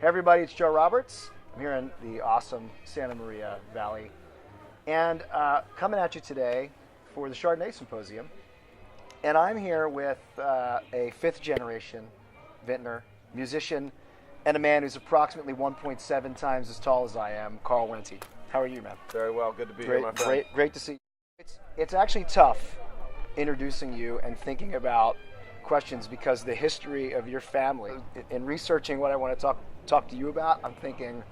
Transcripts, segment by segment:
Hey everybody, it's Joe Roberts. I'm here in the awesome Santa Maria Valley, and coming at you today for the Chardonnay Symposium. And I'm here with a fifth generation vintner, musician, and a man who's approximately 1.7 times as tall as I am, Karl Wente. How are you, man? Very well. Good to be here, my friend. Great to see you. It's actually tough introducing you and thinking about questions because the history of your family. In researching what I want to talk to you about, I'm thinking,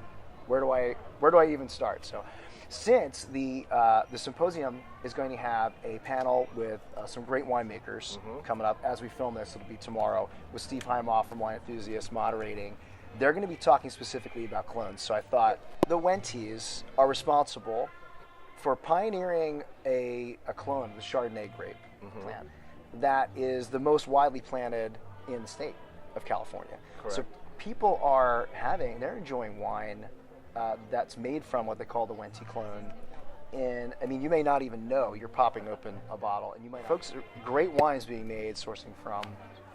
where do I even start? So, since the symposium is going to have a panel with some great winemakers coming up as we film this, it'll be tomorrow with Steve Heimoff from Wine Enthusiast moderating. They're going to be talking specifically about clones. So I thought the Wentes are responsible for pioneering a clone of the Chardonnay grape plant that is the most widely planted in the state of California. Correct. So people they're enjoying wine that's made from what they call the Wente clone. And I mean, you may not even know you're popping open a bottle, and you might. Folks, great wines being made sourcing from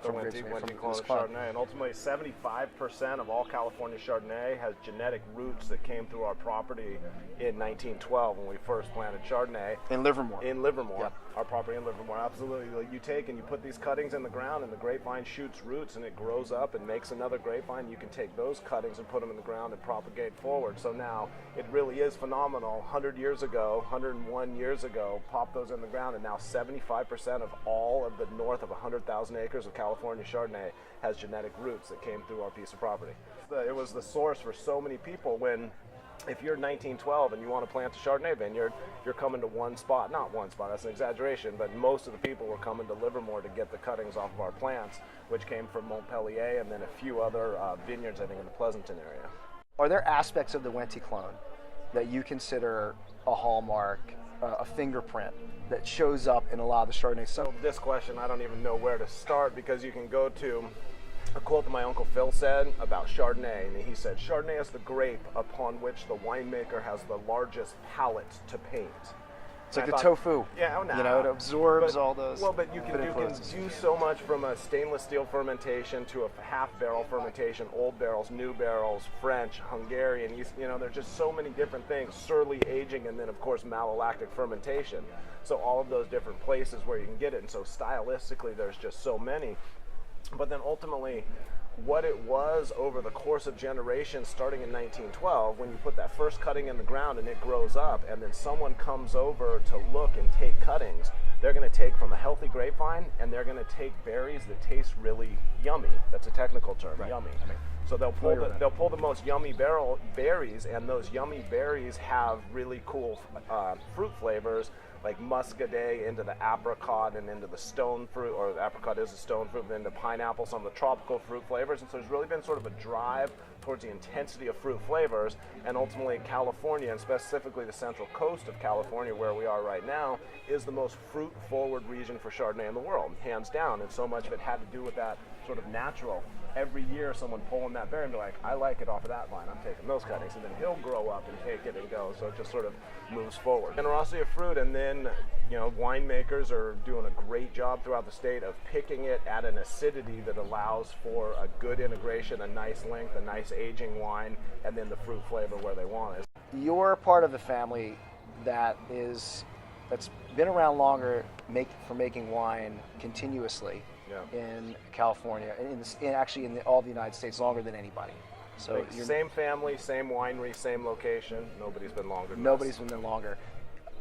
Wente clone of Chardonnay, and ultimately 75% of all California Chardonnay has genetic roots that came through our property in 1912 when we first planted Chardonnay. In Livermore. Yeah. Our property in Livermore, absolutely. Like, you take and you put these cuttings in the ground, and the grapevine shoots roots, and it grows up and makes another grapevine. You can take those cuttings and put them in the ground and propagate forward. So now it really is phenomenal. 100 years ago, 101 years ago, pop those in the ground, and now 75% of all of the north of 100,000 acres of California Chardonnay has genetic roots that came through our piece of property. It was the source for so many people when, if you're 1912 and you want to plant a Chardonnay vineyard, you're coming to one spot. Not one spot, that's an exaggeration, but most of the people were coming to Livermore to get the cuttings off of our plants, which came from Montpellier and then a few other vineyards, I think, in the Pleasanton area. Are there aspects of the Wente clone that you consider a hallmark, a fingerprint that shows up in a lot of the Chardonnay? So this question, I don't even know where to start, because you can go to a quote that my Uncle Phil said about Chardonnay, and he said, "Chardonnay is the grape upon which the winemaker has the largest palette to paint." It's like the tofu. Yeah, it absorbs all those. Well, but you can do so much, from a stainless steel fermentation to a half barrel fermentation, old barrels, new barrels, French, Hungarian. There's just so many different things. Surly aging, and then of course malolactic fermentation. So all of those different places where you can get it, and so stylistically, there's just so many. But then ultimately, what it was over the course of generations, starting in 1912, when you put that first cutting in the ground and it grows up, and then someone comes over to look and take cuttings, they're going to take from a healthy grapevine, and they're going to take berries that taste really yummy. That's a technical term, right. Yummy. So they'll pull the most yummy berries, and those yummy berries have really cool fruit flavors, like muscadet into the apricot and into the stone fruit, or the apricot is a stone fruit, and into pineapple, some of the tropical fruit flavors. And so there's really been sort of a drive towards the intensity of fruit flavors, and ultimately California, and specifically the central coast of California where we are right now, is the most fruit-forward region for Chardonnay in the world, hands down. And so much of it had to do with that sort of natural. Every year someone pulling that berry and be like, "I like it off of that vine, I'm taking those cuttings," and then he'll grow up and take it and go. So it just sort of moves forward. Generosity of fruit, and then winemakers are doing a great job throughout the state of picking it at an acidity that allows for a good integration, a nice length, a nice aging wine, and then the fruit flavor where they want it. You're part of the family that's been around longer for making wine continuously. In California, and all the United States, longer than anybody. So same family, same winery, same location. Nobody's been longer. Nobody's been longer.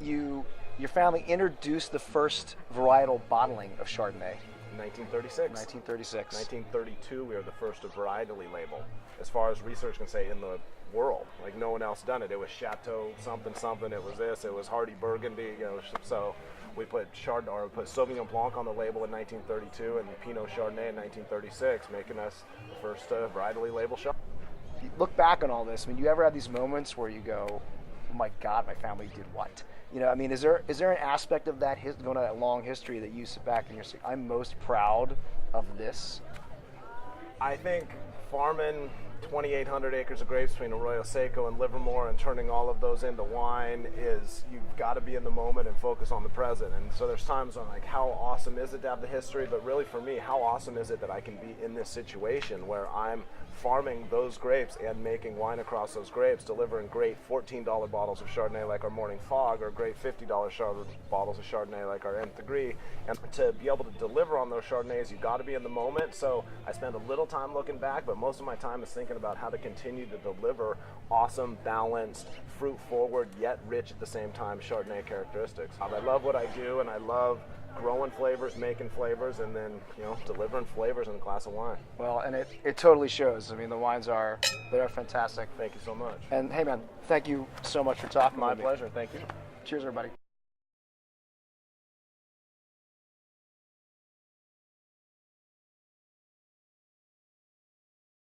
Your family introduced the first varietal bottling of Chardonnay. 1936. 1936. 1932, we were the first to varietally label, as far as research can say, in the world. Like, no one else done it. It was Chateau something something. It was this. It was Hardy Burgundy. So we put Sauvignon Blanc on the label in 1932 and Pinot Chardonnay in 1936, making us the first varietally label shop. You look back on all this. I mean, do you ever have these moments where you go, "Oh my God, my family did what?" Is there an aspect of that going to that long history that you sit back and you're saying, "I'm most proud of this"? I think farming 2,800 acres of grapes between Arroyo Seco and Livermore and turning all of those into wine is, you've got to be in the moment and focus on the present. And so there's times when, like, how awesome is it to have the history? But really for me, how awesome is it that I can be in this situation where I'm farming those grapes and making wine across those grapes, delivering great $14 bottles of Chardonnay like our Morning Fog, or great $50 bottles of Chardonnay like our Nth Degree. And to be able to deliver on those Chardonnays, you got to be in the moment. So I spend a little time looking back, but most of my time is thinking about how to continue to deliver awesome, balanced, fruit-forward, yet rich at the same time Chardonnay characteristics. I love what I do, and I love growing flavors, making flavors, and then, you know, delivering flavors in a glass of wine. Well, and it totally shows. I mean, the wines are fantastic. Thank you so much. And hey, man, thank you so much for talking My with me. pleasure. Thank you. Cheers, everybody.